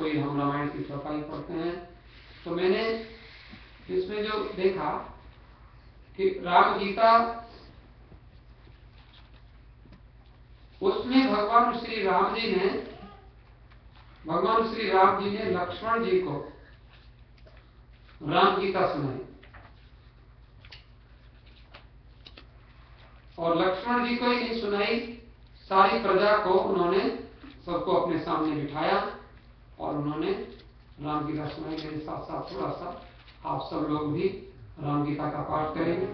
कोई हम रामायण की चौपाई पढ़ते हैं, तो मैंने इसमें जो देखा कि राम गीता, उसमें भगवान श्री राम जी ने लक्ष्मण जी को राम गीता सुनाई, और लक्ष्मण जी को ही नहीं सुनाई, सारी प्रजा को उन्होंने सबको अपने सामने बिठाया और उन्होंने राम गीता सुनाई। मेरे साथ साथ थोड़ा सा आप सब लोग भी राम गीता का पाठ करेंगे।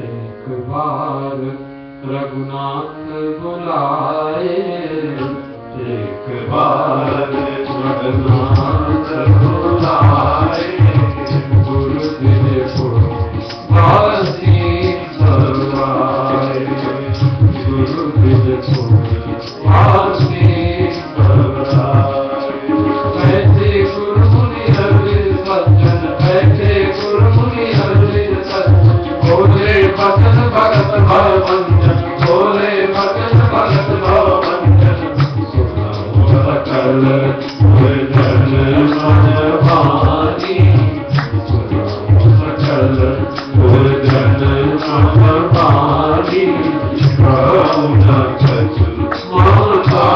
एक बार रघुनाथ बुलाए, एक बार रघुनाथ बुलाए, गुरुदेव को बासी सरवाए, गुरुदेव को बासी सरवाए। बैठे गुरुमुनि हरिर सज्जन, बैठे गुरुमुनि हरिर सज्जन, बोले भजन भगत भवंजन, बोले भजन भगत भवंजन। सकल जन मन भानी, सकल जन मन भानी, करुणा कछु माता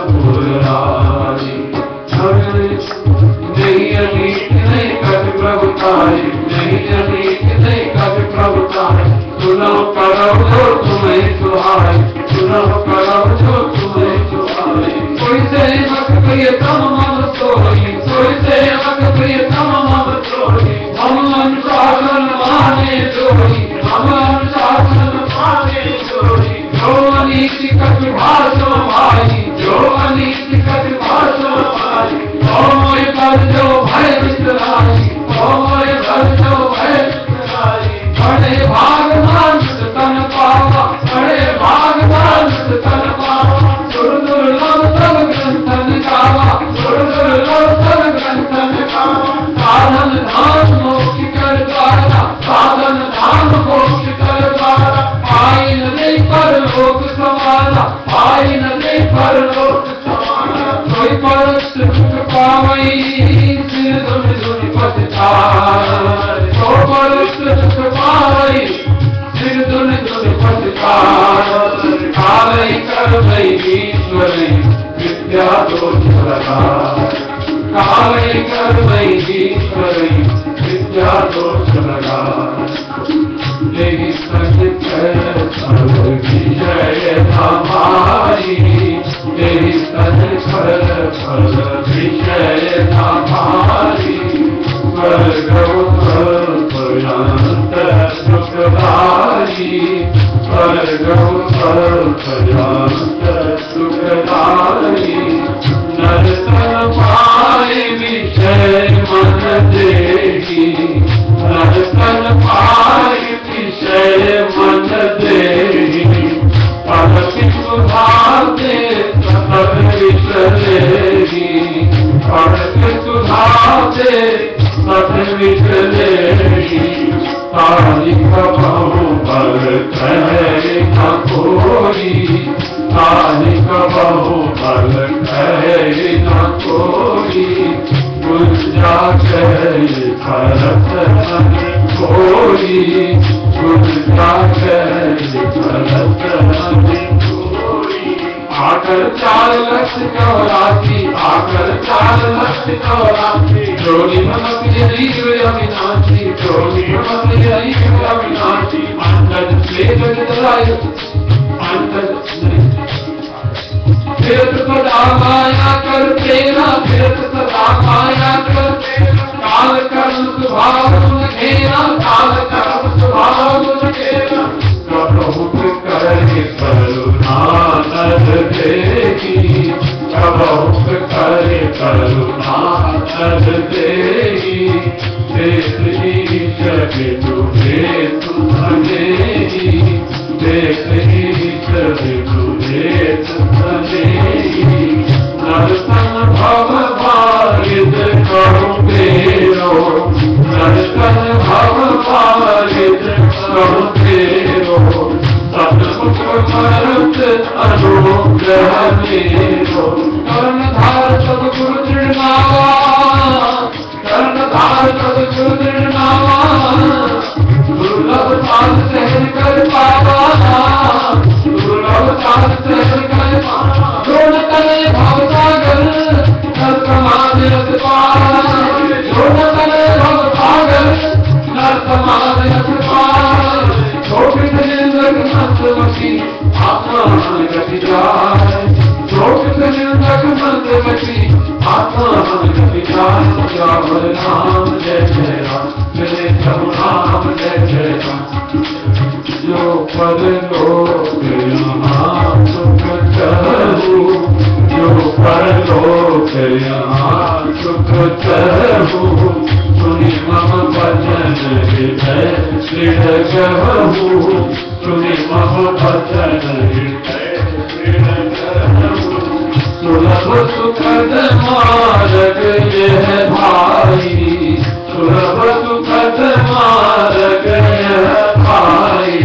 पुरारी। नहीं अनीत नहीं कभी प्रभुताई, नहीं अनीत नहीं कभी प्रभुताई। सुनो करो जो तुम्हें सुहाई, सुनो करो जो तुम्हें सुहाई। कोई से मत प्रियतम मम सोई, कोई से मत प्रियतम मम सोई। हम अनुशासन माने जोई, हम अनुशासन माने जोई। जो अनीति कछु भाषो भाई, जो अनीति कछु भाषो भाई। ओ मोय पर जो भय विसराई, ओ मोय पर जो भय विसराई। बड़े भाग मानुष तन पावा, बड़े भाग मानुष तन पावा। दुर्लभ सब ग्रंथन गावा, दुर्लभ सब ग्रंथन गावा। साधन धाम मोक्ष कर द्वारा, साधन धाम मोक्ष कर द्वारा। पाई नहीं पर लोक समाना, पाई नहीं पर लोक समाना। कोई पर सुख पावई, सिर धुन धुन पछताए। तो पर सुख पावई, सिर धुन धुन पछताए। कालई करवई ईश्वरी, विद्या दोष लगाए। कालई करवई ईश्वरी, विद्या दोष लगाए। यही संग फल विषय हमारी, यही संग फल विषय हमारी। स्वर्गो पर्यंत सुखदारी, स्वर्गो पर्यंत सुखदारी। नरतन पाए विषय मन देही, नरतन पाए विषय मन देही। पलक सुधाते सब विसरेगी, पलक सुधाते सब विसरेगी। तारिक बहु बल कहे न कोई, तारिक बहु बल कहे न कोई। गुंजा कहे भरत मन कोई, गुंजा कहे भरत मन कोई। आकर 4 लक्ष 84, आकर 4 लक्ष 84। जोगी ममक यदीव अविनाशी, जोगी ममक यदीव अविनाशी। अंतज श्लेष जलाय, अंतज फिरत सदा माया कर तेरा, फिरत सदा माया कर तेरा। काल कर्म स्वभाव गुण घेरा, काल कर्म स्वभाव गुण घेरा। कबहु करे करुणा नर देगी, कबहु करे करुणा नर देगी। देख ईश्वर तुझे सुधनेगी, देख ईश्वर तुझे सुधनेगी। नरतन भव बारिद करो तेरो, नरतन भव बारिद करो तेरो। सतमुख भरत अनुग्रह मेरो कर्णधार सदगुरु दृढ़नावा, कर्णधार सदगुरु दृढ़नावा, दुर्लभ साध सहज कर पावा, दुर्लभ साध सहज कर पावा, द्रोण तले भवसागर नर समाज रस पार, द्रोण तले भवसागर नर समाज रस पार, शोभित निंदक मंदमती आत्मा मन गति जाए, शोभित निंदक मंदमती आत्मा मन गति जाए। श्यामल नाम जय जय राम, मेरे प्रभु नाम जय जय राम। जो परलोक यहाँ सुख चहु, जो परलोक यहाँ सुख चहु, सुनि मम वचन हृदय दृढ़ कहु, सुनि मम वचन हृदय दृढ़ कहु। सुलभ सुखद मार्ग यह भाई, सुलभ सुखद मार्ग यह भाई,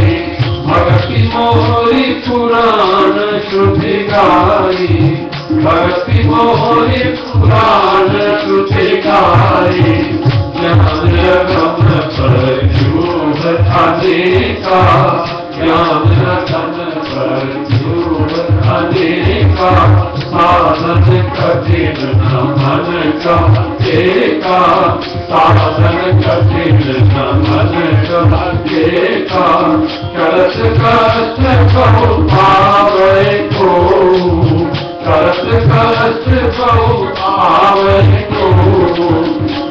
भक्ति मोरी पुराण श्रुति गाई, भक्ति मोरी पुराण श्रुति गाई। ज्ञान रतन पर यूह अनेका, ज्ञान रतन पर यूह अनेका, साधन कठिन न मन का एका, साधन कठिन न मन का एका। करत कष्ट बहु पावै को, करत कष्ट बहु पावै को,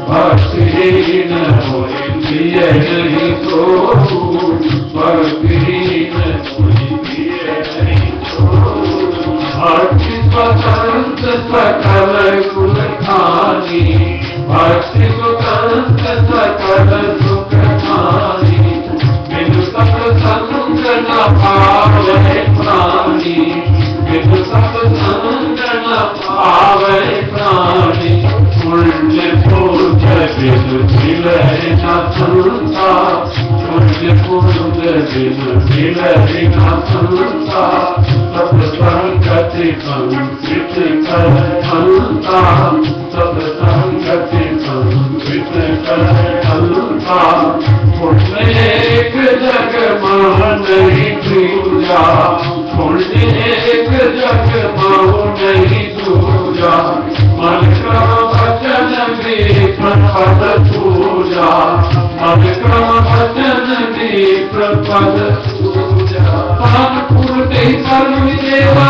भक्तिहीन होई पिए नहीं तो, भक्तिहीन होई पिए नहीं तो। भक्ति स्वतंत्र सकल कुल खानी, भक्ति स्वतंत्र सकल सुख खानी, बिनु सत्संग न पावै प्राणी, बिनु सत्संग न पावै प्राणी। पुण्य पुण्य बिनु मिलै न संसार, पुण्य पुण्य बिनु मिलै न संसार। सत्संगति संस्कृत कर अंता, सत्संगति संस्कृत कर अंता। पुण्य एक जग मह नहीं दूजा, पुण्य एक जग मह नहीं दूजा। मन क्रम वचन विप्र पद पूजा, मन क्रम वचन विप्र पद पूजा। प्राण पूर्ति परम देवा,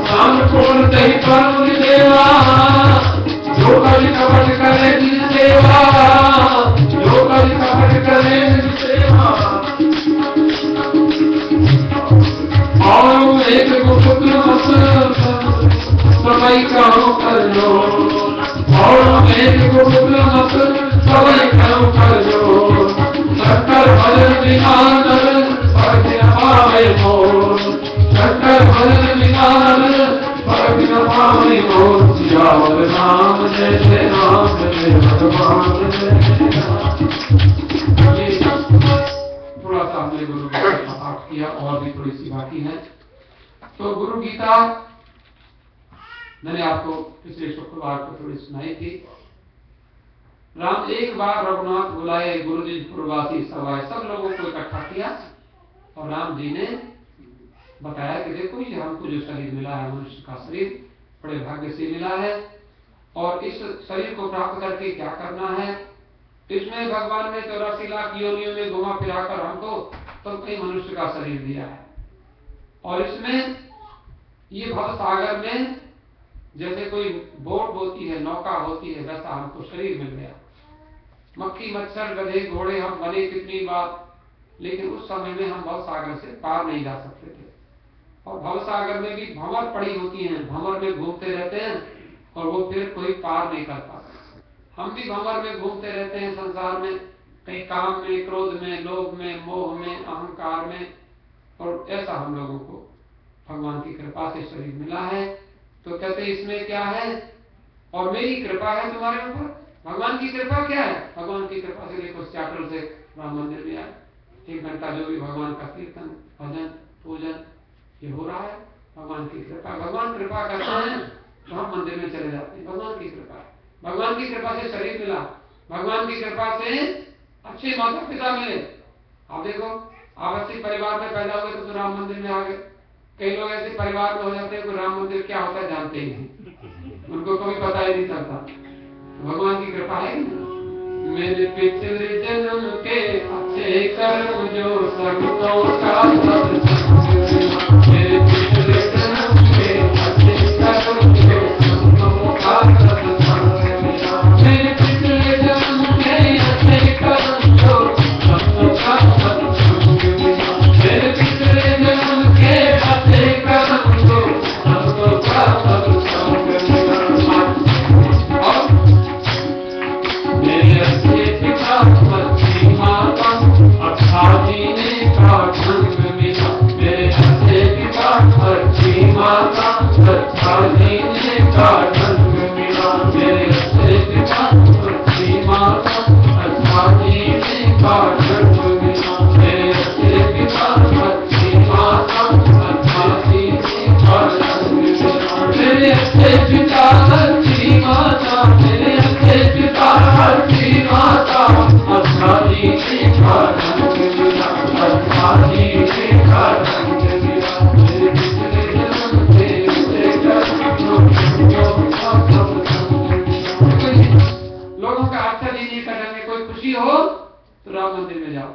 प्राण पूर्ति परम देवा, जो कभी कपट करे निज सेवा, जो कभी कपट करे निज सेवा। और एक गुप्त मत सबई करो कर लो, और एक गुप्त मत सबई करो कर लो। शंकर भजन विमान भक्ति न पावे मोर, शंकर भजन विमान भक्ति न पावे मोर। सियावर नाम जय जय राम, जय भगवान जय राम। थोड़ा सा हमने गुरु गीता का पाठ किया, और भी थोड़ी सी बाकी है। तो गुरु गीता मैंने आपको पिछले शुक्रवार को थोड़ी सुनाई थी। राम एक बार रघुनाथ बुलाए, गुरुजी पुरवासी सवाए, सब लोगों को इकट्ठा किया और राम जी ने बताया कि देखो ये हमको जो शरीर मिला है, मनुष्य का शरीर बड़े भाग्य से मिला है, और इस शरीर को प्राप्त करके क्या करना है। इसमें भगवान ने 84 लाख योनियों में घुमा फिराकर हमको तो कई मनुष्य का शरीर दिया है, और इसमें ये भव सागर में जैसे कोई बोट होती है, नौका होती है, वैसा हमको शरीर मिल गया। मक्खी मच्छर गधे घोड़े हम बने कितनी बार, लेकिन उस समय में हम भव सागर से पार नहीं जा सकते थे। और भव सागर में भी भंवर पड़ी होती हैं, भंवर में घूमते रहते हैं और वो फिर कोई पार नहीं कर पाता। हम भी भंवर में घूमते रहते हैं संसार में, कहीं काम में, क्रोध में, लोभ में, मोह में, अहंकार में, और ऐसा हम लोगों को भगवान की कृपा से शरीर मिला है। तो कहते इसमें क्या है, और मेरी कृपा है तुम्हारे ऊपर। भगवान की कृपा क्या है, भगवान की कृपा से देखो चाटल से राम मंदिर में आए, 1 घंटा जो भी भगवान का कीर्तन, भजन, पूजन, ये हो रहा है भगवान की कृपा। भगवान कृपा करते हैं तो हम मंदिर में चले जाते हैं, भगवान की कृपा है। भगवान की कृपा से शरीर मिला, भगवान की कृपा से अच्छे माता पिता मिले। आप देखो, आप अच्छे परिवार में पैदा हुए तो राम मंदिर में आ गए। कई लोग ऐसे परिवार में हो जाते हैं कि राम मंदिर क्या होता है जानते ही नहीं, उनको कभी पता ही नहीं चलता। भगवान की कृपा है। मेरे पिछले जन्म के अच्छे कर्म जो संतों का सत्संग, मेरे पिछले जन्म के अच्छे कर्म जो संतों का सत्संग, मेरे पिछले जन्म के अच्छे कर्म जो संतों का सत्संग, मेरे पिछले जन्म के अच्छे कर्म जो संतों का सत्संग, मेरे अच्छे पिता सच्ची माता अच्छा जीने का ढंग मिला, मेरे अच्छे पिता सच्ची माता अच्छा जीने का ढंग मिला, मेरे अच्छे पिता सच्ची माता अच्छा जीने का ढंग मिला, मेरे अच्छे पिता सच्ची माता अच्छा जीने का ढंग मिला, मेरे अच्छे पिता सच्ची माता, मेरे अच्छे पिता सच्ची माता अच्छा जीने का ढंग मिला, अच्छा जीने का ढंग मिला, मेरे पिछले जन्म से लोगों का अच्छा जीने का ढंग है। कोई खुशी हो तो राम मंदिर में जाओ,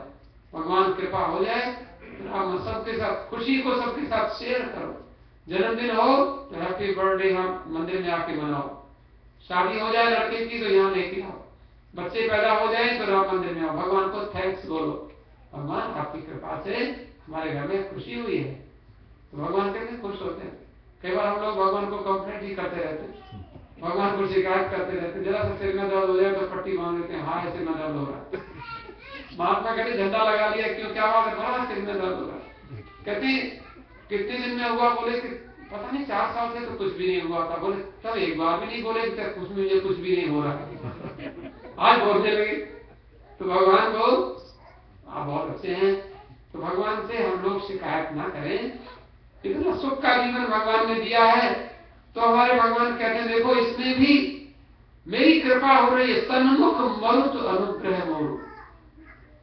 भगवान कृपा हो जाए तो राम सबके साथ खुशी को सबके साथ शेयर करो। जन्मदिन हो तो हैप्पी बर्थडे हम मंदिर में आके मनाओ, शादी हो जाए लड़के की तो यहाँ लेके आओ, बच्चे पैदा हो जाए तो राम मंदिर में आओ, भगवान को थैंक्स बोलो, भगवान आपकी कृपा से हमारे घर में खुशी हुई है। तो भगवान कैसे खुश होते हैं। कई बार हम लोग भगवान को कंप्लेंट ही करते रहते, भगवान को शिकायत करते रहते, जरा सा सिर में दर्द हो जाए तो पट्टी बांध देते हैं, हाँ ऐसे में दर्द हो रहा है। महात्मा कहते झंडा लगा लिया, क्यों क्या बात है, बड़ा सिर में दर्द हो रहा है। कहते कितने दिन में हुआ, बोले कि पता नहीं 4 साल से तो कुछ भी नहीं हुआ था। बोले तब एक बार भी नहीं बोले कि कुछ भी नहीं हो रहा है, आज बोलने लगे। तो भगवान को आप बहुत अच्छे हैं, तो भगवान से हम लोग शिकायत ना करें। इतना सुख का जीवन भगवान ने दिया है तो हमारे भगवान कहते हैं देखो इसमें भी मेरी कृपा हो रही है, सन्मुख मरुत अनुग्रह मोरु।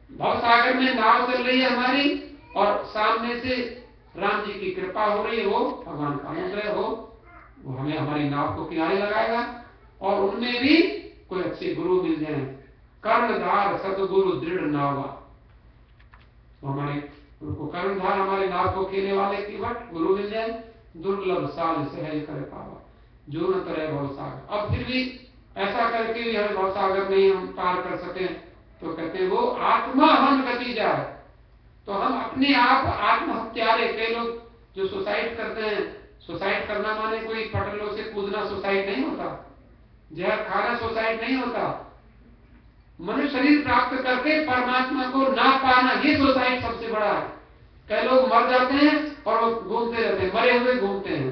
भवसागर में नाव चल रही है हमारी और सामने से राम जी की कृपा हो रही है, वो भगवान का अनुग्रह हो, वो हमें हमारी नाव को किनारे लगाएगा। और उनमें भी कोई अच्छे गुरु मिल जाए, कर्णधार सतगुरु दृढ़ नावा, तो हमारे उनको कर्णधार हमारे नाव को खेलने वाले की वट गुरु मिल जाए, दुर्लभ साल सहज कर पावा जो न करे भवसागर। अब फिर भी ऐसा करके भी हमें भवसागर नहीं हम पार कर सके तो कहते हैं वो आत्मा हम गति जाए। तो हम अपने आप आत्महत्यारे, कई लोग जो सुसाइड करते हैं, सुसाइड करना माने कोई पटलों से कूदना सुसाइड नहीं होता, जहर खाना सुसाइड नहीं होता, मनुष्य शरीर प्राप्त करके परमात्मा को ना पाना ये सुसाइड सबसे बड़ा है। कई लोग मर जाते हैं और वो घूमते रहते हैं, मरे हुए घूमते हैं,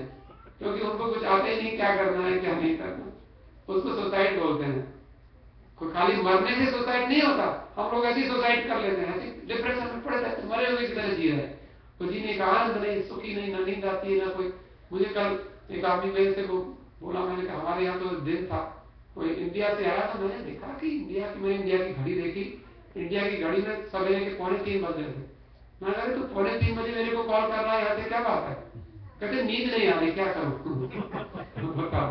क्योंकि उनको कुछ आते ही नहीं क्या करना है क्या नहीं करना, उसको सुसाइड बोलते हैं। कोई खाली मरने से सुसाइड नहीं होता, हम लोग ऐसी सुसाइड कर लेते हैं, ऐसी डिप्रेशन में पड़ जाते हैं, मरे हुए की तरह जी रहे हैं, तो जीने का आनंद नहीं, सुखी नहीं, न नींद आती है ना कोई। मुझे कल एक आदमी मेरे से बोला, मैंने कहा हमारे यहाँ तो दिन था, कोई इंडिया से आया, तो मैंने देखा कि इंडिया की घड़ी देखी, इंडिया की घड़ी में सवेरे के 2:45 बज रहे थे। मैंने कहा तो 2:45 बजे मेरे को कॉल कर रहा है, यहाँ से क्या बात है? कहते नींद नहीं आ रही, क्या करूँ बताओ।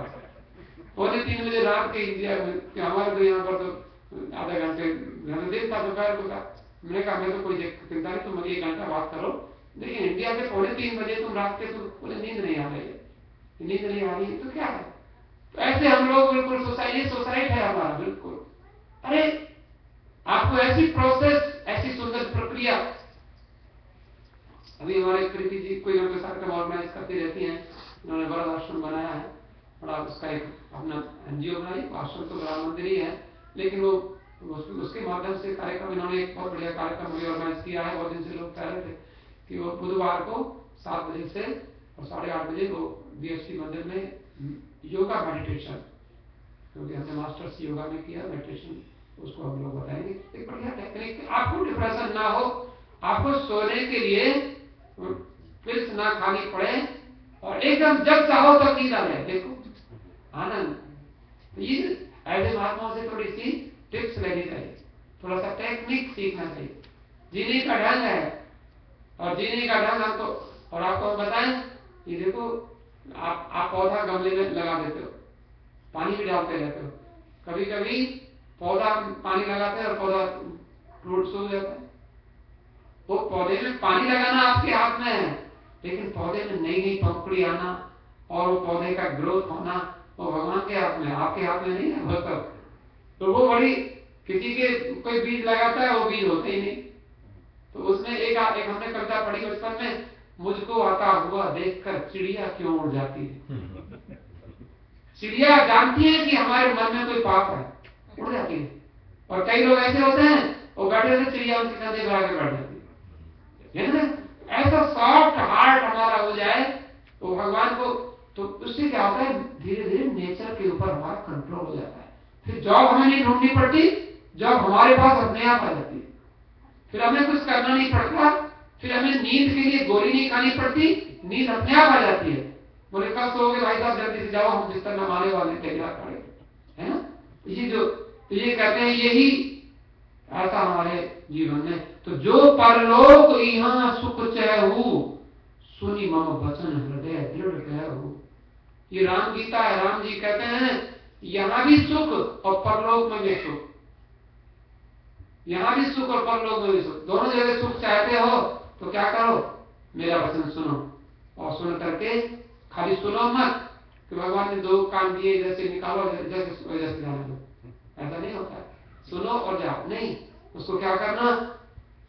2:45 बजे रात के इंडिया में, हमारे तो यहाँ पर तो आधा घंटे दिन था दोपहर को था। मैंने कहा मैं तो कोई चिंता नहीं, तुम 1 घंटा बात करो, देखिए इंडिया से 2:45 बजे तुम रात के बोले नींद नहीं आ रही है, नींद नहीं आ रही है तो क्या है। तो ऐसे हम लोग बिल्कुल सोसाइटी है हमारा बिल्कुल। अरे आपको ऐसी प्रोसेस, ऐसी सुंदर प्रक्रिया, अभी हमारे प्रीति जी कोई ना कोई कार्यक्रम ऑर्गेनाइज करती रहती हैं, उन्होंने बड़ा आश्रम बनाया है, बड़ा उसका एक अपना एनजीओ बनाई, आश्रम तो बड़ा मंदिर ही है, लेकिन वो उसके माध्यम से कार्यक्रम इन्होंने एक बहुत बढ़िया कार्यक्रम भी ऑर्गेनाइज किया है। बहुत दिन से लोग कह रहे थे कि वो बुधवार को 7 बजे से और 8:30 बजे वो बीएससी मंदिर में योगा मेडिटेशन, क्योंकि हमने मास्टर्स योगा में किया मेडिटेशन, उसको हम लोग बताएंगे। एक बढ़िया टेक्निक, आपको डिप्रेशन ना हो, आपको सोने के लिए पिल्स ना खानी पड़े और एकदम जब चाहो तब नींद आ जाए। देखो आनंद। तो ये ऐसे महात्माओं से थोड़ी सी टिप्स लेनी चाहिए, थोड़ा सा टेक्निक सीखना चाहिए। जीने का ढंग है, और जीने का ढंग हमको, और आपको हम बताएं कि देखो आप पौधा गमले में लगा देते हो, पानी भी डालते रहते हो, कभी कभी पौधा पानी लगाते हैं और पौधा टूट सूख जाता है। वो पौधे में पानी लगाना आपके हाथ में है, लेकिन पौधे में नई नई पंखुड़ी आना और वो पौधे का ग्रोथ होना वो भगवान के हाथ में, आपके हाथ में नहीं है वो सब। तो वो बड़ी, किसी के कोई बीज लगाता है वो बीज होते ही नहीं। तो उसमें एक हमने कविता पढ़ी बचपन में, मुझको आता हुआ देखकर चिड़िया क्यों उड़ जाती है। चिड़िया जानती है कि हमारे मन में कोई पाप है, उड़ जाती है। और कई लोग ऐसे होते हैं वो बैठे रहते, चिड़िया उनके कंधे पर आके बैठ जाती है ना। ऐसा सॉफ्ट हार्ट हमारा हो जाए तो भगवान को, तो उससे क्या होता है, धीरे धीरे नेचर के ऊपर हमारा कंट्रोल हो जाता है। फिर जॉब हमें नहीं ढूंढनी पड़ती, जॉब हमारे पास अपने आप आ जाती है। फिर हमें कुछ करना नहीं पड़ता, फिर हमें नींद के लिए गोली नहीं खानी पड़ती, नींद अपने आप आ जाती है। बोले कब सोओगे भाई साहब, जल्दी से जाओ, हम बिस्तर नमाने वाले तैयार खड़े, है ना। ये जो, तो ये कहते हैं यही ऐसा हमारे जीवन में। तो जो परलोक यहाँ सुख चहु, सुनी मम वचन हृदय दृढ़ कहु। ये राम गीता है। राम जी कहते हैं यहाँ भी सुख और परलोक में भी सुख, यहाँ भी सुख और परलोक में भी सुख, दोनों जगह सुख चाहते हो तो क्या करो, मेरा वचन सुनो, और सुन करके खाली सुनो मत कि भगवान ने दो काम दिए जैसे निकालो जैसे जाने दो, ऐसा नहीं होता है। सुनो और जाओ नहीं, उसको क्या करना,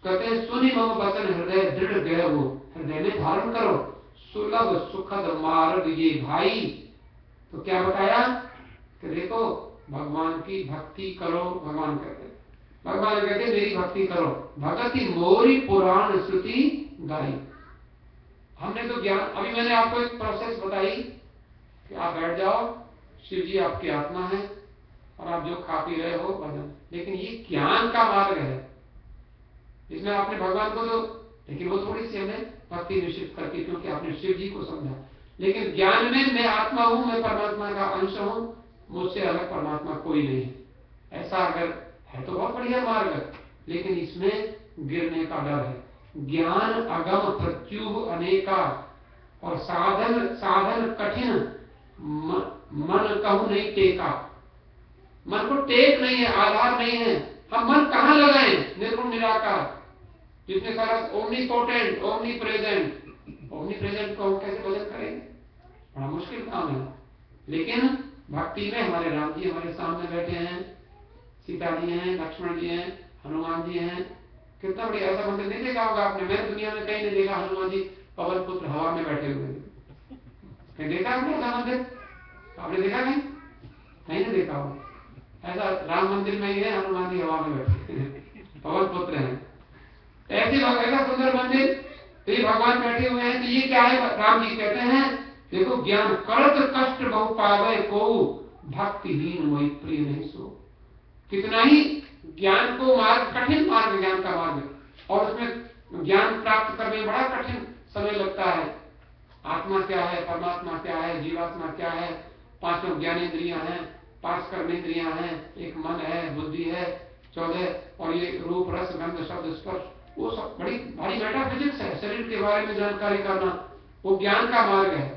कहते हैं सुनी मम वचन हृदय दृढ़ गए, वो हृदय में धारण करो, सुलभ सुखद मार्ग ये भाई। तो क्या बताया कि देखो भगवान की भक्ति करो, भगवान कहते मेरी भक्ति करो, भगति मोरी पुराण श्रुति गाई। हमने तो ज्ञान, अभी मैंने आपको एक प्रोसेस बताई कि आप बैठ जाओ, शिव जी आपकी आत्मा है और आप जो खा पी रहे हो भजन, लेकिन ये ज्ञान का मार्ग है, इसमें आपने भगवान को तो, लेकिन वो थोड़ी सी हमें भक्ति निश्चित करती, क्योंकि आपने शिव जी को समझा। लेकिन ज्ञान में मैं आत्मा हूं, मैं परमात्मा का अंश हूं, मुझसे अलग परमात्मा कोई नहीं है, ऐसा अगर है तो बहुत बढ़िया मार्ग, लेकिन इसमें गिरने का डर है। ज्ञान अगम प्रत्युह अनेका, और साधन कठिन, मन कहूं नहीं टेका। मन को टेक नहीं है, आधार नहीं है, हम मन कहां लगाएं, निर्गुण निराकार, जितने सारा ओमनीपोटेंट, ओमनी प्रेजेंट को हम कैसे भजन करेंगे, बड़ा मुश्किल काम है। लेकिन भक्ति में हमारे राम जी हमारे सामने बैठे हैं, सीता जी हैं, लक्ष्मण जी हैं, हनुमान जी हैं, कितना बढ़िया। ऐसा मंदिर नहीं देखा होगा आपने, मैंने दुनिया में कहीं नहीं देखा हनुमान जी पवन पुत्र हवा में बैठे हुए, कहीं देखा आपने ऐसा मंदिर, आपने देखा कहीं नहीं देखा होगा। ऐसा राम मंदिर में ही है, हनुमान जी हवा में बैठे पवन पुत्र हैं, ऐसे ऐसा सुंदर मंदिर, तो ये भगवान बैठे हुए हैं। तो ये क्या है, राम जी कहते हैं देखो ज्ञान करत कष्ट बहु पावे को, भक्तिहीन मोहि प्रिय नहीं सो। कितना ही ज्ञान को मार्ग, कठिन मार्ग ज्ञान का मार्ग, और उसमें ज्ञान प्राप्त करने में बड़ा कठिन समय लगता है। आत्मा क्या है, परमात्मा क्या है, जीवात्मा क्या है, पांचों ज्ञानेंद्रियां हैं, 5 कर्मेंद्रियां हैं, एक मन है, बुद्धि है, 14, और ये रूप रस गंध शब्द स्पर्श, वो सब बड़ी भारी मेटाफिजिक्स है। शरीर के बारे में जानकारी करना वो ज्ञान का मार्ग है।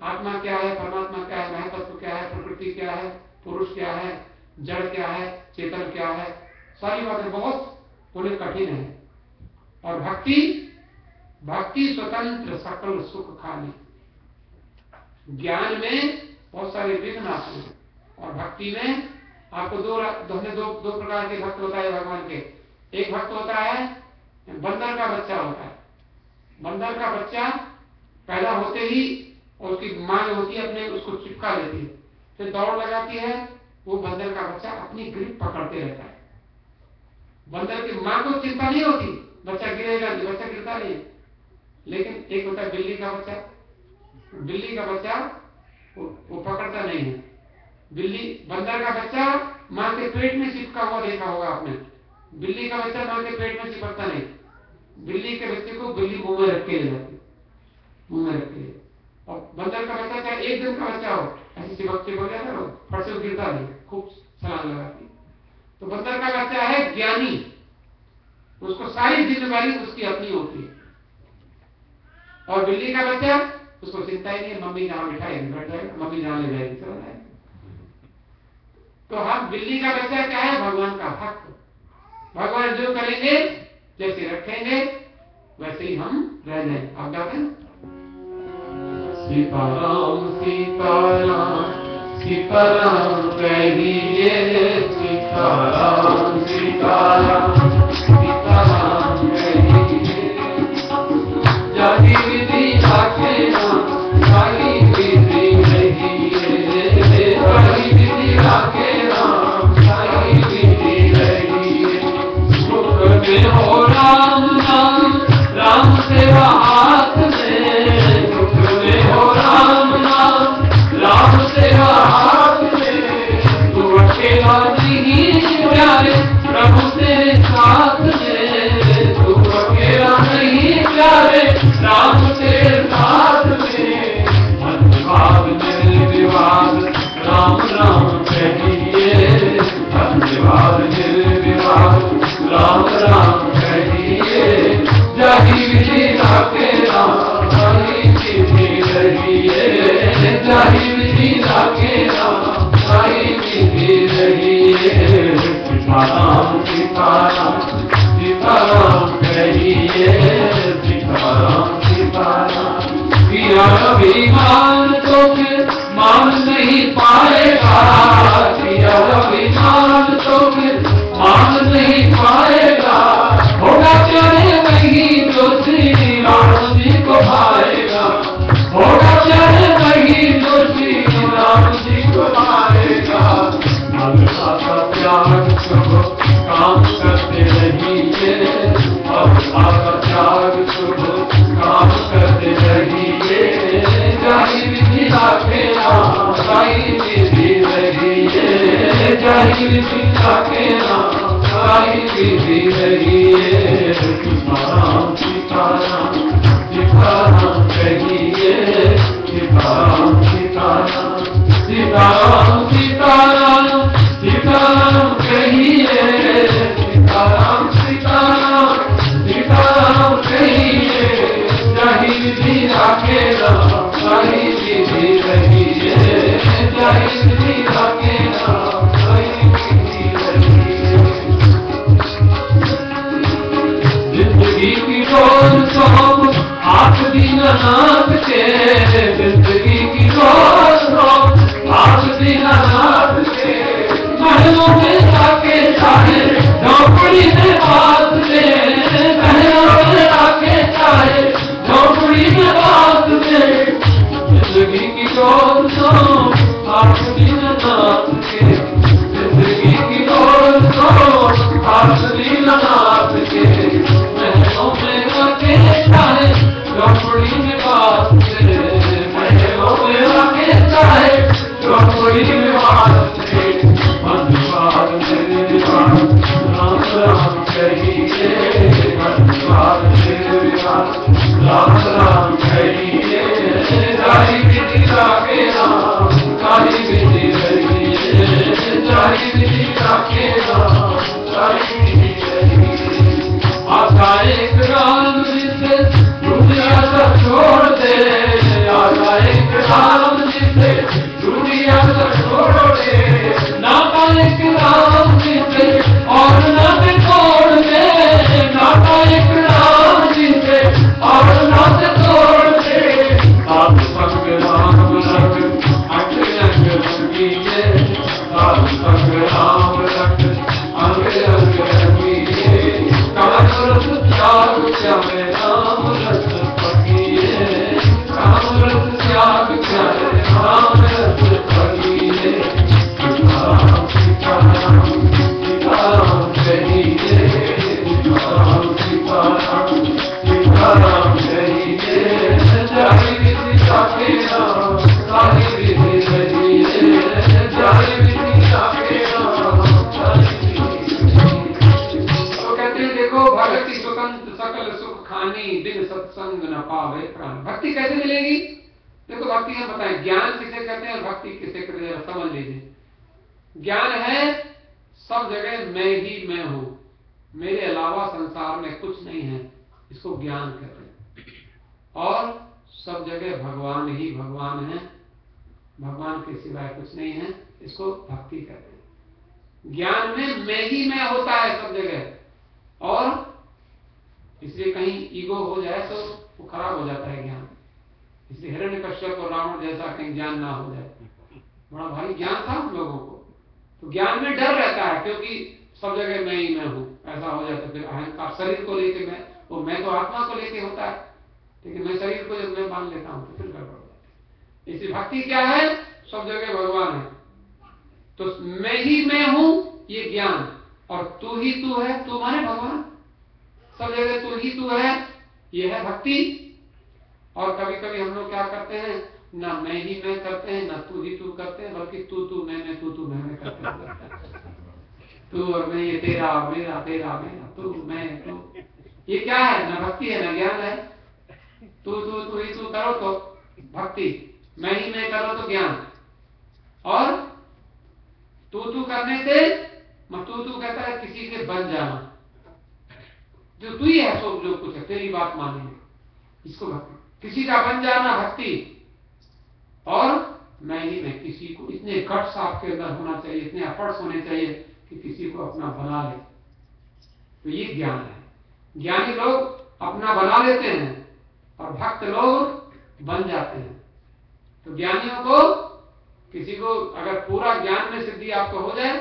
आत्मा क्या है, परमात्मा क्या है, महतत्व क्या है, प्रकृति क्या है, पुरुष क्या है, जड़ क्या है, चेतन क्या है, सारी बातें बहुत उन्हें कठिन है। और भक्ति स्वतंत्र सकल सुख खाली। ज्ञान में बहुत सारे विघ्न आते हैं, और भक्ति में आपको दो प्रकार के भक्त होता है भगवान के। एक भक्त होता है बंदर का बच्चा होता है। बंदर का बच्चा पैदा होते ही और उसकी मां जो होती है अपने उसको चिपका लेती है, फिर दौड़ लगाती है, वो बंदर का बच्चा अपनी ग्रिप पकड़ते रहता है। बंदर की मां को चिंता नहीं होती बच्चा गिरेगा नहीं, बच्चा गिरता नहीं। लेकिन एक होता है बिल्ली का बच्चा, बिल्ली का बच्चा वो पकड़ता नहीं है। बंदर का बच्चा मां के पेट में चिपका हुआ देखा होगा आपने, बिल्ली का बच्चा मां के पेट में चिपकता नहीं। बिल्ली के बच्चे को बिल्ली मुंह में रख के ले जाती, मुंह में रखिए। और बंदर का बच्चा चाहे एक दिन का बच्चा हो, ऐसे चिपक जाता है, फट से गिरता नहीं, खूब छलांग लगाती। तो बंदर का बच्चा है ज्ञानी, उसको सारी जिम्मेदारी उसकी अपनी होती है। और बिल्ली का बच्चा, उसको चिंता ही नहीं है, मम्मी जहां बिठाएगी बैठ जाएगा, मम्मी जहां ले जाएगी चला जाएगा। तो हम बिल्ली का बच्चा क्या है? भगवान का भक्त। भगवान जो करेंगे, जैसे रखेंगे, वैसे ही हम रह जाएंगे। आप गाते हैं सीताराम सीताराम सीताराम कहिए, सीताराम सीताराम सीताराम कहिए, जाहि विधि राखे राम, जाहि विधि रहिए, जाहि विधि राखे राम, जाहि विधि रहिए। सुख में हो राम नाम, राम सेवा हाथ में, सुख में हो राम नाम, राम सेवा हाथ में। तू अकेला नहीं प्यारे, प्रभु तेरे साथ में, तू अकेला नहीं प्यारे, राम तेरे साथ में। धन्यवाद निर्विवाद राम राम कहिए, धन्यवाद निर्विवाद राम राम कहिए, जाहि विधि राखे राम, जाहि विधि रहिए, जाहि विधि राखे राम, जाहि विधि रहिए। सीताराम सीताराम सीताराम कहिए, सीताराम सीताराम। किया अभिमान तो फिर मान नहीं पाएगा, किया अभिमान तो फिर मान नहीं पाएगा। होगा चाहे वही जो श्री राम जी को भाएगा, होगा चाहे वही जो श्री राम जी को भाएगा। ममता का त्याग शुभ काम करते रहिए, ममता का त्याग शुभ काम करते रहिए, जाहि विधि राखे राम, जाहि विधि रहिए, जाहि विधि राखे राम, जाहि विधि रहिए। सीताराम सीताराम सीताराम कहिए, सीताराम सीताराम सीताराम सीताराम सीताराम कहिए, सीताराम सीताराम सीताराम कहिए, जाहि विधि राखे राम, जाहि विधि रहिए, जाहि विधि राखे राम, जाहि विधि रहिए। जिंदगी की डोर सौंप हाथ दीनानाथ के, जिंदगी की डोर सौंप हाथ दीनानाथ के। महलों में जाके चाहे झोपड़ी में बात ले, महलों में जाके चाहे झोपड़ी में बात ले। जिंदगी की डोर सौंप हाथ दीनानाथ के, जिंदगी की डोर सौंप हाथ दीनानाथ के। महलों में जाके चाहे झोपड़ी में बात पावे प्राण। भक्ति कैसे मिलेगी? देखो भक्ति हम बताएं, ज्ञान किसे कहते हैं और भक्ति किसे कहते हैं समझ लीजिए। ज्ञान है सब जगह मैं ही मैं हूं, मेरे अलावा संसार में कुछ नहीं है, इसको ज्ञान कहते हैं। और सब जगह भगवान ही भगवान है, भगवान के सिवाय कुछ नहीं है, इसको भक्ति कहते हैं। ज्ञान में मैं ही मैं होता है सब जगह, और इसलिए कहीं ईगो हो जाए तो वो खराब हो जाता है ज्ञान। इसलिए हिरण्यकश्यप और रावण जैसा कहीं ज्ञान ना हो जाए। बड़ा भारी ज्ञान था हम लोगों को, तो ज्ञान में डर रहता है, क्योंकि सब जगह मैं ही मैं हूं, ऐसा हो जाए तो फिर अहंकार शरीर को लेके मैं तो आत्मा को लेके होता है, लेकिन मैं शरीर को जब मैं मान लेता हूं तो फिर गड़बड़ हो जाती है। इसलिए भक्ति क्या है? सब जगह भगवान है, तो मैं ही मैं हूं ये ज्ञान, और तू ही तू है, तू माने भगवान, सब जगह तू ही तू है, ये है भक्ति। और कभी कभी हम लोग क्या करते हैं, ना मैं ही मैं करते हैं, ना तू ही तू करते हैं, बल्कि तू मैं तू मैं करते हैं। तू और मैं, ये तेरा मेरा तेरा मेरा, तू मैं तू, ये क्या है? ना भक्ति है ना ज्ञान है। तू ही तू करो तो भक्ति, मैं ही मैं करो तो ज्ञान। और तू करने से तू कहता है किसी के बन जाना, जो तू ही है सो जो कुछ है, तेरी बात मानेंगे, इसको भक्ति। किसी का बन जाना भक्ति। और मैं ही मैं, किसी को इतने गट्स आपके अंदर होना चाहिए, इतने एफर्ट्स होने चाहिए कि किसी को अपना बना ले, तो ये ज्ञान है। ज्ञानी लोग अपना बना लेते हैं और भक्त लोग बन जाते हैं। तो ज्ञानियों को, किसी को अगर पूरा ज्ञान में सिद्धि आपको हो जाए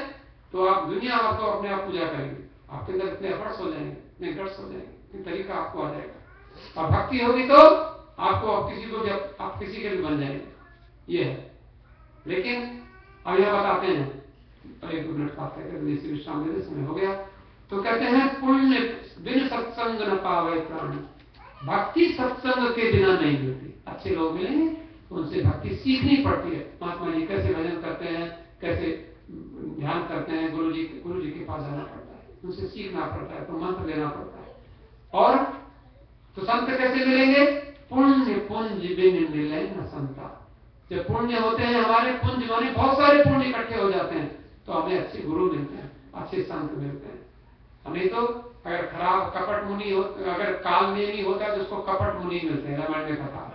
तो आप दुनिया आपको अपने आप पूजा करेंगे, आपके अंदर इतने एफर्ट्स हो जाएंगे, इतने गट्स हो जाएंगे, इतने तरीका आपको आ जाएगा। और भक्ति होगी तो आपको किसी को, जब आप किसी के भी बन जाएंगे, ये है। लेकिन अब यह बताते हैं, एक मिनट बात कहते हैं, जैसे विश्राम देने समय हो गया, तो कहते हैं पुण्य बिन सत्संग न पावे प्राण। भक्ति सत्संग के बिना नहीं मिलती। अच्छे लोग मिलेंगे तो उनसे भक्ति सीखनी पड़ती है। महात्मा जी कैसे भजन करते हैं, कैसे ध्यान करते हैं, गुरु जी के पास जाना पड़ता है, उनसे सीखना पड़ता है, तो मंत्र लेना पड़ता है। और तो संत कैसे मिलेंगे? पुण्य पुंज बिन मिले न संता। जब पुण्य होते हैं हमारे, पुंज माने बहुत सारे पुण्य इकट्ठे हो जाते हैं, तो हमें अच्छे गुरु मिलते हैं, अच्छे संत मिलते हैं। हमें तो अगर खराब कपट मुनि हो, अगर काल नेमी होता है तो उसको कपट मुनि मिलते हैं, रामायण में कथा।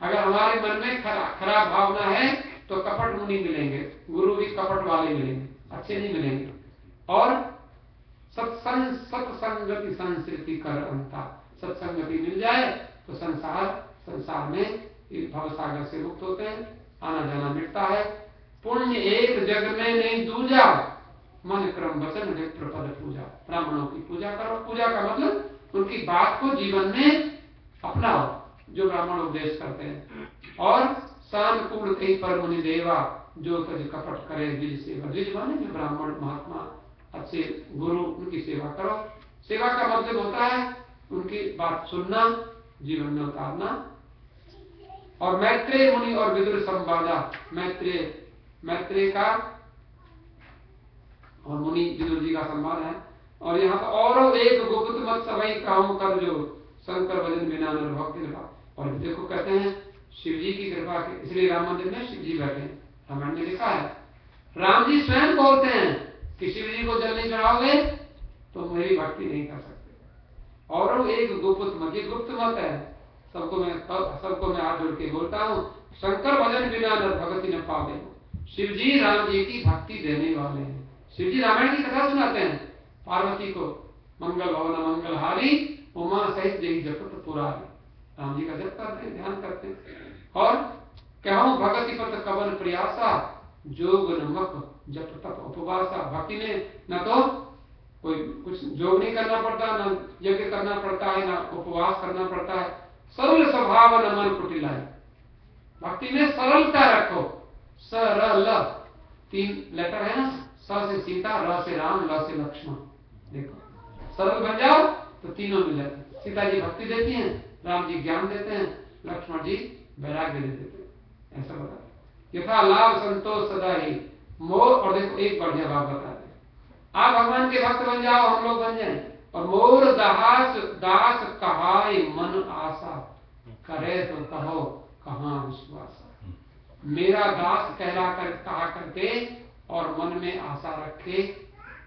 अगर हमारे मन में खराब भावना है तो कपट मुनि मिलेंगे, गुरु भी कपट वाले मिलेंगे, अच्छे नहीं मिलेंगे। और सत्संगति संस्कृति कर अंता, सत्संगति मिल जाए तो संसार में भवसागर से मुक्त होते हैं, आना जाना मिटता है। पुण्य एक जग में नहीं दूजा, मन क्रम वचन विप्र पद पूजा। ब्राह्मणों की पूजा करो, पूजा का मतलब उनकी बात को जीवन में अपनाओ, जो ब्राह्मण उपदेश करते हैं। और सानुकूल कहीं पर मुनि देवा, जो तज कपट करे द्विज सेवा। द्विज माने जो ब्राह्मण महात्मा अच्छे गुरु, उनकी सेवा करो। सेवा का मतलब होता है उनकी बात सुनना, जीवन में उतारना। और मैत्रेय मुनि और विदुर संवादा, मैत्रेय का और मुनि विदुर जी का संवाद है। और यहाँ पर और एक गुप्त मत सभी काम कर जो शंकर भजन बिना भक्ति कृपा। और देखो कहते हैं शिव जी की कृपा के, इसलिए राम मंदिर में शिव जी बैठे हैं, रामायण में लिखा है। राम जी स्वयं बोलते हैं कि शिव जी को जल नहीं चढ़ाओगे तो मेरी भक्ति नहीं कर सकते। और एक गुप्त मत, ये गुप्त मत है, सबको मैं हाथ जोड़ के बोलता हूँ, शंकर भजन बिना न भगति न पावे। शिव जी राम जी की भक्ति देने वाले हैं। शिव जी रामायण की कथा सुनाते हैं पार्वती को, मंगल भवन मंगलहारी उमा सहित जय जपत पुरारी। राम जी का जप करते हैं, ध्यान करते हैं। और कहूं भगति पत कवन प्रयासा, जोग नमक जप तप उपवासा। भक्ति में न तो कोई कुछ जोग नहीं करना पड़ता, न यज्ञ करना पड़ता है, न उपवास करना पड़ता है। सरल स्वभाव न मन कुटिलाई। भक्ति में सरलता रखो, सरल, 3 लेटर है ना, स से सीता, र से राम, ल से लक्ष्मण। देखो सरल बन जाओ तो तीनों मिल जाते। सीता जी भक्ति देती हैं, राम जी ज्ञान देते हैं, लक्ष्मण जी वैराग्य देते हैं। ऐसा बता यथा लाभ संतोष सदा ही मोर। और देखो एक बढ़िया बात बताते हैं, आप भगवान के भक्त बन जाओ, हम लोग बन जाए, और मोर दास कहाय मन आशा, करे तो कहो कहाँ विश्वास। मेरा दास कहा करके और मन में आशा रखे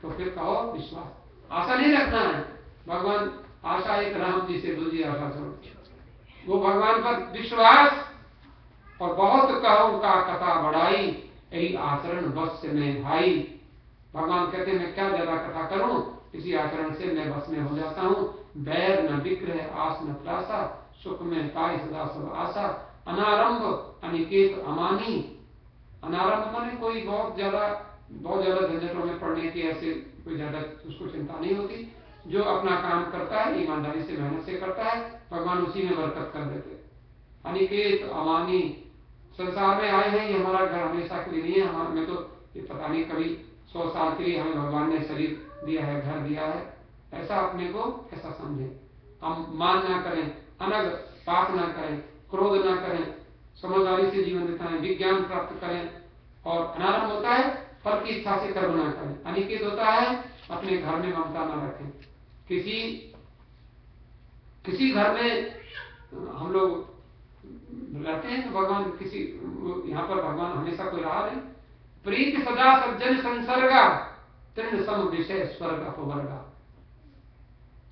तो फिर कहो विश्वास। आशा नहीं रखना है भगवान, आशा एक राम जी से दूसरी आशा छोड़, वो भगवान पर विश्वास। और बहुत कहो का कथा बढ़ाई, यही आचरण बस से मैं भाई। भगवान कहते मैं क्या ज्यादा कथा करूं, इसी आचरण से मैं बस में हो जाता हूं। बैर न विग्रह आस न त्रासा, सुख में पाई सदा सब आशा। अनारंभ अनिकेत अमानी, अनारंभ माने कोई बहुत ज्यादा झंझटों में पड़ने की ऐसे कोई ज्यादा उसको चिंता नहीं होती। जो अपना काम करता है ईमानदारी से मेहनत से करता है, भगवान उसी में बरकत कर देते। अनिकेत अमानी, संसार में आए हैं, ये हमारा घर हमेशा के लिए नहीं है। हमें तो ये पता नहीं कभी 100 साल के लिए हमें भगवान ने शरीर दिया है, घर दिया है, ऐसा अपने को ऐसा समझे। हम मान ना करें, अनग पाप ना करें, क्रोध ना करें, समझदारी से जीवन बिताएं, विज्ञान प्राप्त करें। और अनारंभ होता है फल की इच्छा से कर्म ना करें। अनिकेत होता है अपने घर में ममता ना रखें। किसी घर में हम लोग रहते हैं तो भगवान किसी, यहाँ पर भगवान हमेशा कोई रहा नहीं। प्रीति सदा सज्जन संसर्गा, तृण सम विषय स्वर्ग अपवर्गा।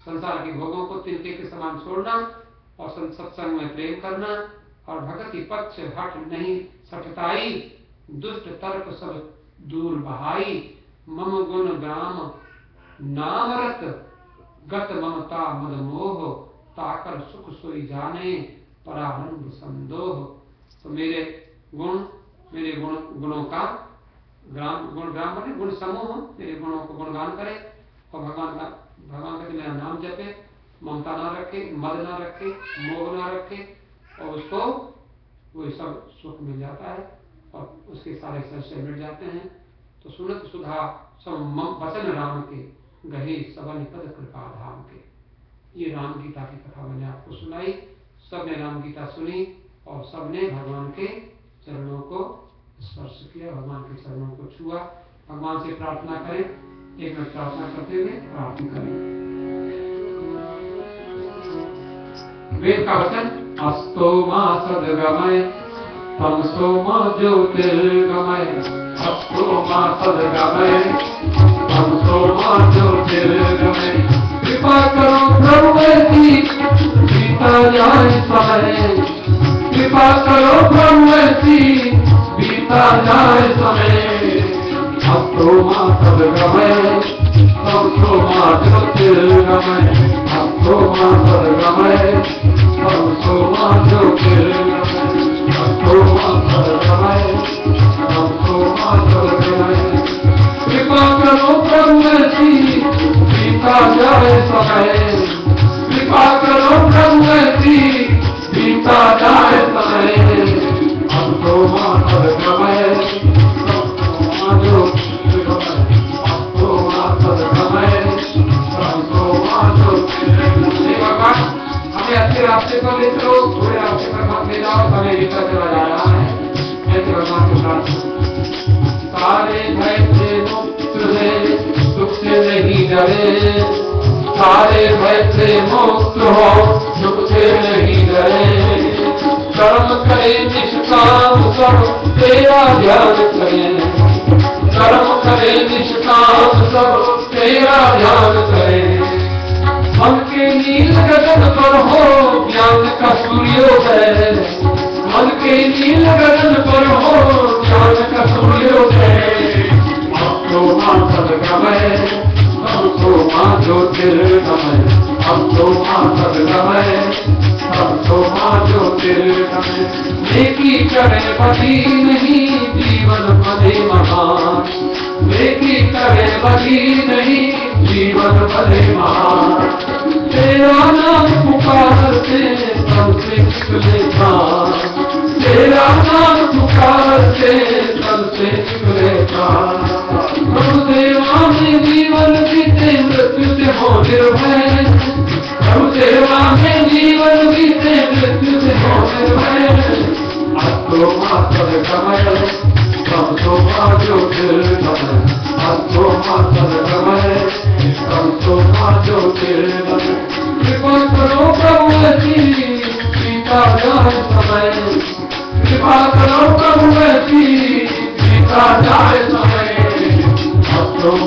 संसार के भोगों को तिनके के समान छोड़ना और सत्संग में प्रेम करना और भक्ति पक्ष हट नहीं सठताई। दुष्ट तर्क सब दूर बहाई, मम गुण ग्राम नामरत गत ममता मद मोह। ताकर सुख सोई जाने परानंद संदोह। तो मेरे गुणों का ग्राम माने गुण समूह, मेरे गुणों को गुणगान करे और भगवान का मेरा नाम जपे, ममता ना रखे, मद ना रखे, मोह ना रखे, और उसको वो सब सुख मिल जाता है और उसके सारे संशय मिट जाते हैं। तो सुनत सुधा सब वचन राम के, गहे सबन पद कृपा धाम के। ये राम गीता की कथा मैंने आपको सुनाई। सबने राम गीता सुनी और सबने भगवान के चरणों को स्पर्श किया, भगवान के चरणों को छुआ। भगवान से प्रार्थना करें, एक मिनट प्रार्थना करते हुए प्रार्थना करें। वेद का वचन, अस्तो मा सद्गमय तमसो मा ज्योतिर्गमय। अस्तो मा सद्गमय तमसो मा ज्योतिर्गमय। कृपा करो प्रभु ऐसी बीता जाए समय। कृपा करो प्रभु ऐसी बीता जाए समय। अस्तो मा सद्गमय तमसो मा ज्योतिर्गमय। अस्तो मा सद्गमय तमसो मा ज्योतिर्गमय। अस्तो मा सद्गमय तमसो मा ज्योतिर्गमय। कृपा करो प्रभु ऐसी बीता जाए समय। कृपा करो प्रभु ऐसी बीता जाए समय। अस्तो मा सद्गमय तमसो मा ज्योतिर्गमय। अस्तो मा सद्गमय तमसो मा ज्योतिर्गमय। भगवान हमें अच्छे रास्ते पर ले चलो, थोड़े रास्ते पर मत ले जाओ, हमें भीतर चला जा रहा है। ऐसे भगवान को प्रार्थना। सारे भय से मुक्त है, दुख से नहीं डरे। सारे भय से मुक्त हो, दुख से नहीं डरे। कर्म करे निष्काम सब तेरा ध्यान करे। कर्म करे निष्काम सब तेरा ध्यान करे। मन के नील गगन पर हो ज्ञान का सूर्योदय। मन के नील गगन पर हो ज्ञान का सूर्योदय। अस्तो मा सद्गमय तमसो मा ज्योतिर्गमय। अस्तो मा सद्गमय तमसो मा ज्योतिर्गमय। नेकी करे बदी नहीं जीवन भले महान। नेकी करे बदी नहीं जीवन भले महान। तेरा नाम पुकारते तन से निकले प्राण। तेरा नाम पुकारते तन से निकले प्राण। प्रभुदेवा में जीवन बीते मृत्यु से हो निर्भय। प्रभुदेवा में जीवन बीते मृत्यु से हो निर्भय। अस्तो मा सद्गमय तमसो मा ज्योतिर्गमय। अस्तो मा सद्गमय तमसो मा ज्योतिर्मय कृपा करो प्रभु ऐसी बीता जाए समय, कृपा करो प्रभु ऐसी बीता जाए समय। भक्तों